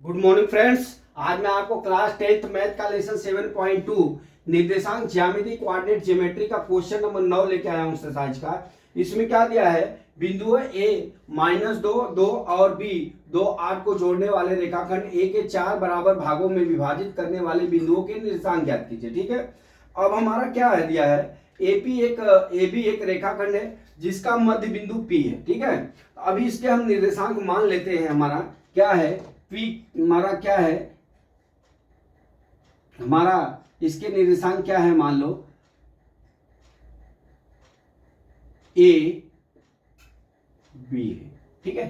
Good morning friends. आज मैं आपको क्लास 10th मैथ का लेसन 7.2 निर्देशांक ज्यामिति कोऑर्डिनेट ज्योमेट्री का क्वेश्चन नंबर 9 लेके आया हूं एक्सरसाइज का। इसमें क्या दिया है, बिंदु ए -2 और बी 2 8 को जोड़ने वाले रेखाखंड ए के 4 बराबर भागों में विभाजित करने वाले बिंदुओं के निर्देशांक ज्ञात कीजिए। ठीक है, अब हमारा क्या है दिया है, ए बी एक रेखाखंड है जिसका मध्य बिंदु पी है। ठीक है, अभी इसके हम निर्देशांक मान लेते हैं। हमारा क्या है, पी हमारा क्या है, हमारा इसके निर्देशांक क्या है, मान लो ए बी है। ठीक है,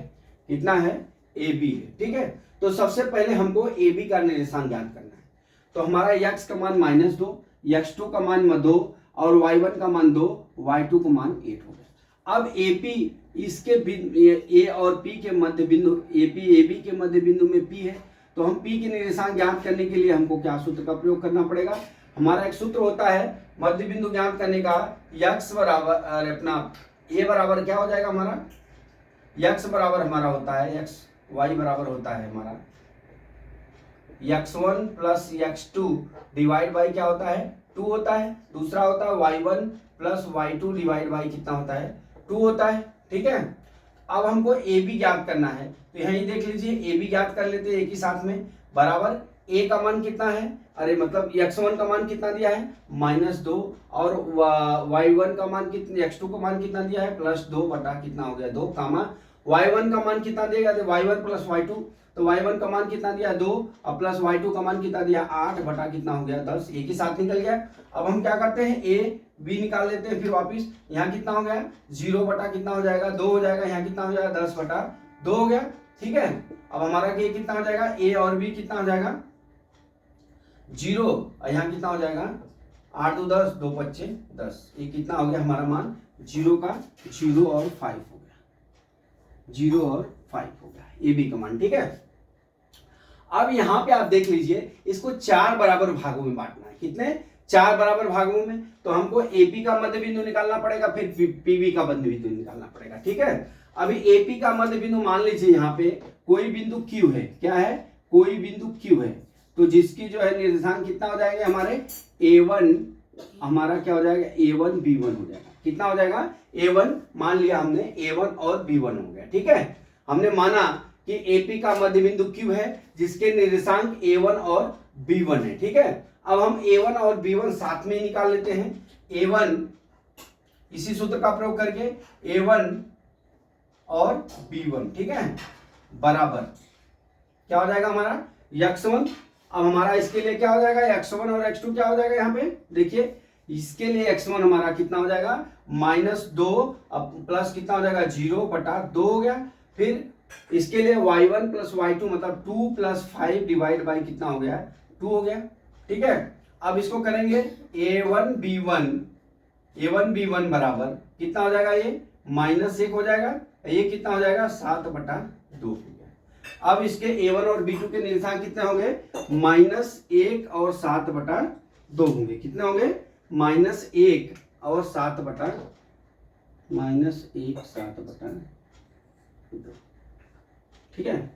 कितना है, ए बी है। ठीक है, तो सबसे पहले हमको ए बी का निर्देशांक ज्ञात करना है। तो हमारा यक्स का मान -2, x2 का मान 2 और y1 का मान 2, y2 का मान 8 हो गया। अब एपी इसके ए और पी के मध्य बिंदु ए बी के मध्य बिंदु में पी है, तो हम पी के निर्देशांक ज्ञात करने के लिए हमको क्या सूत्र का प्रयोग करना पड़ेगा। हमारा एक सूत्र होता है मध्य बिंदु ज्ञात करने का, यक्स बराबर अपना ए बराबर क्या हो जाएगा, हमारा यक्स बराबर हमारा होता है यक्स, वाई बराबर होता है हमारा x1 plus x2 divide by क्या होता है, 2 होता है। दूसरा होता है y1 plus y2 divide by कितना होता है, 2 होता है। ठीक है, अब हमको ए बी ज्ञात करना है, तो यहाँ ये देख लीजिए ए बी ज्ञात कर लेते हैं एक ही साथ में। बराबर ए का मान कितना है, अरे मतलब x1 का मान कितना दिया है -2 और y1 का मान कितना, x2 का मान कितना दिया है +2 बटा कितना हो गया 2 कामा y1 का मान कितना देगा, y1 प्लस y2, तो y1 का मान कितना दिया 2 और प्लस y2 का मान कितना दिया 8 बटा कितना हो गया 10, एक ही साथ निकल गया। अब हम क्या करते हैं, ए बी निकाल लेते हैं। फिर वापिस यहाँ कितना हो गया 0 बटा कितना हो जाएगा 2 हो जाएगा, यहाँ कितना हो जाएगा 10 बटा 2 हो गया। ठीक है, अब हमारा ये कितना हो जाएगा, ए और बी कितना हो जाएगा 0 और यहाँ कितना हो जाएगा 8 2 10 2 5 10, ये कितना हो गया हमारा मान 0 का 0 और 5 हो गया, 0 और 5 हो गया ए बी का मान। ठीक है, अब यहां पे आप देख लीजिए इसको 4 बराबर भागों में बांटना है। कितने, 4 बराबर भागों में, तो हमको एपी का मध्य बिंदु निकालना पड़ेगा, फिर पीबी का मध्य बिंदु निकालना पड़ेगा। ठीक है, अभी एपी का मध्य बिंदु मान लीजिए यहाँ पे कोई बिंदु क्यू है, क्या है, कोई बिंदु क्यू है, तो जिसकी जो है निर्देशांक कितना हो जाएंगे हमारे A1, हमारा क्या हो जाएगा A1 B1 हो जाएगा। कितना हो जाएगा A1, मान लिया हमने A1 और B1 हो गया। ठीक है, हमने माना कि एपी का मध्य बिंदु क्यू है जिसके निर्देशांक A1 और B1 है। ठीक है, अब हम A1 और B1 साथ में ही निकाल लेते हैं। A1 इसी सूत्र का प्रयोग करके A1 और B1, ठीक है, बराबर क्या हो जाएगा हमारा x1। अब हमारा इसके लिए क्या हो जाएगा, x1 और x2 क्या हो जाएगा, यहाँ पे देखिए इसके लिए x1 हमारा कितना हो जाएगा -2 अब प्लस कितना हो जाएगा 0 बटा 2 हो गया। फिर इसके लिए y1 प्लस y2 मतलब 2 प्लस 5 डिवाइड बाई कितना हो गया 2 हो गया। ठीक है, अब इसको करेंगे a1 b1 बराबर कितना हो जाएगा, ये -1 हो जाएगा, ये कितना हो जाएगा 7 बटा 2 हो गया। अब इसके a1 और b2 के निर्देशांक कितने होंगे, -1 और 7 बटा 2 होंगे। कितने होंगे, -1 और 7 बटा 2। ठीक है,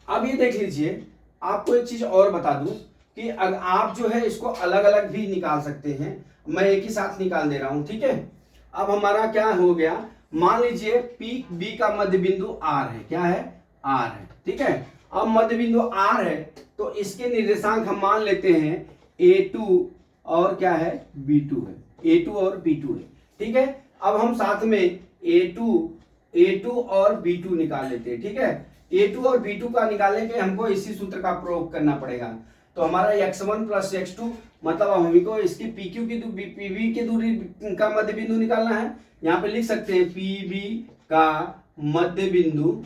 अब ये देख लीजिए, आपको एक चीज और बता दूं कि अगर आप जो है इसको अलग अलग भी निकाल सकते हैं, मैं एक ही साथ निकाल दे रहा हूं। ठीक है, अब हमारा क्या हो गया, मान लीजिए पी बी का मध्य बिंदु आर है, क्या है आर है। ठीक है, अब मध्य बिंदु आर है तो इसके निर्देशांक हम मान लेते हैं A2 और क्या है B2 है, A2 और B2 है। ठीक है, अब हम साथ में A2 और B2 निकाल लेते हैं। ठीक है, A2 और B2 का निकालने के हमको इसी सूत्र का प्रयोग करना पड़ेगा। तो हमारा x1 प्लस x2 मतलब हमको इसकी PQ की PB की दूरी का मध्य बिंदु निकालना है। यहाँ पे लिख सकते हैं PB का मध्य बिंदु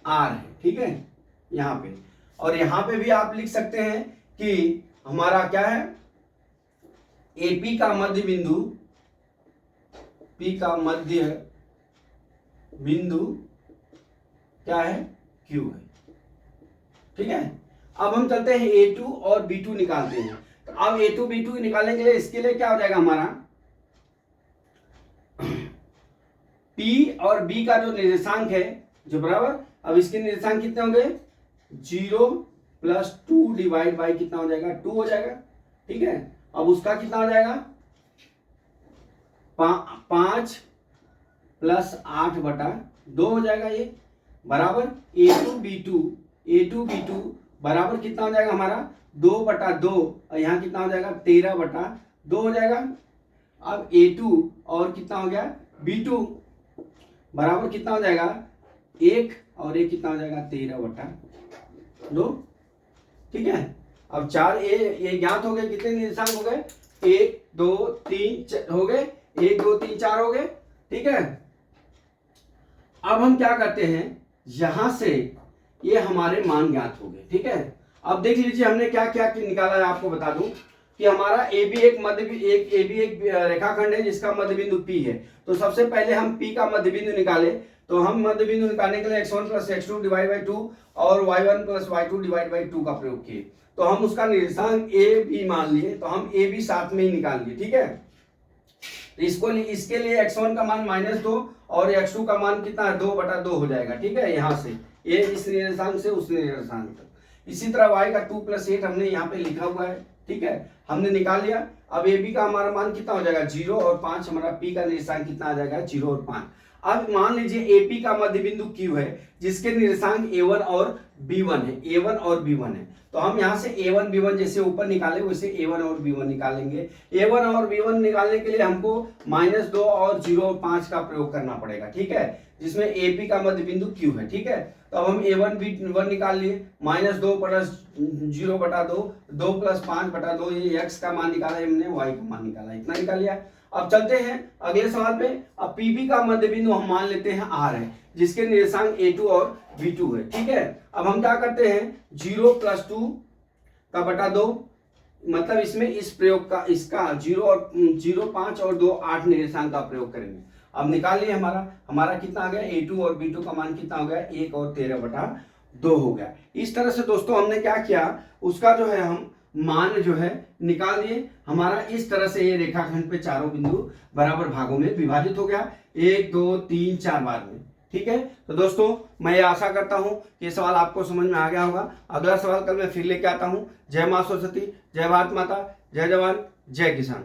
R है। ठीक है, यहाँ पे, और यहाँ पे भी आप लिख सकते हैं कि हमारा क्या है AP का मध्य बिंदु, P का मध्य बिंदु क्या है Q है। ठीक है, अब हम चलते हैं A2 और B2 निकालते हैं। तो अब A2 B2 निकालने के लिए इसके लिए क्या हो जाएगा हमारा P और B का जो निर्देशांक है जो बराबर अब इसके निर्देशांक कितने होंगे, 0 प्लस 2 डिवाइड बाई कितना हो जाएगा, 2 हो जाएगा। ठीक है, अब उसका कितना हो जाएगा, 5 प्लस 8/2 हो जाएगा ये, बराबर A2 B2 बराबर कितना हो जाएगा हमारा 2/2, और यहाँ कितना हो जाएगा 13/2 हो जाएगा। अब A2 और कितना हो गया B2 बराबर कितना हो जाएगा 1, और ये कितना हो जाएगा 13/2। ठीक है, अब 4 ये ज्ञात हो गए, कितने निर्देशांक हो गए, 1 2 3 हो गए, 1 2 3 4 हो गए। ठीक है, अब हम क्या करते हैं, यहां से ये हमारे मान ज्ञात हो गए। ठीक है, अब देख लीजिए हमने क्या क्या निकाला है, आपको बता दूं कि हमारा ए बी एक रेखाखंड है जिसका मध्यबिंदु P है। तो सबसे पहले हम P का मध्यबिंदु निकाले, तो हम मध्यबिंदु निकालने के लिए x1 plus x2 divide by 2 और y1 plus y2 divide by 2 का प्रयोग किए। तो हम उसका निर्देशांक ए बी मान लिए, तो हम ए बी साथ में ही निकाल लिए। ठीक है, इसके लिए x1 का मान -2 और x2 का मान कितना है 2/2 हो जाएगा। ठीक है, यहाँ से ये इस निर्देशांक से उस निर्देशांक तक। इसी तरह y का 2 + 8 हमने यहाँ पे लिखा हुआ है। ठीक है, हमने निकाल लिया। अब ए बी का हमारा मान कितना हो जाएगा 0 और 5, हमारा P का निर्देशांक कितना आ जाएगा 0 और 5। अब मान लीजिए AP का मध्यबिंदु Q है जिसके निर्देशांक A1 और B1 है, A1 और B1 है। तो हम यहाँ से A1 B1 जैसे ऊपर निकाले वैसे A1 और B1 निकालेंगे। A1 और B1 निकालने के लिए हमको -2 और 0 और 5 का प्रयोग करना पड़ेगा। ठीक है, जिसमें AP का मध्यबिंदु Q है। ठीक है, तो अब हम A1 B1 निकाल लिए, -2 प्लस 0/2, 2 प्लस 5/2, ये x का मान निकाला हमने, y का मान निकाला, इतना निकाल लिया। अब चलते हैं अगले सवाल पे। अब PB का मध्यबिंदु हम मान लेते हैं R है जिसके निर्देशांक A2 और B2 है। ठीक है, अब हम क्या करते हैं 0 + 2 का बटा 2, मतलब इसमें इस प्रयोग का इसका 0 5 और 2 8 निर्देशांक का प्रयोग करेंगे। अब निकाल लिए, हमारा कितना आ गया A2 और B2 का मान कितना हो गया 1 और 13/2 हो गया। इस तरह से दोस्तों हमने क्या किया, उसका जो है हम मान जो है निकाल लिए। हमारा इस तरह से ये रेखाखंड पे चारों बिंदु बराबर भागों में विभाजित हो गया, 1 2 3 4 बार में। ठीक है, तो दोस्तों मैं ये आशा करता हूं कि ये सवाल आपको समझ में आ गया होगा। अगला सवाल कल मैं फिर लेके आता हूं। जय मां सरस्वती, जय भारत माता, जय जवान, जय किसान।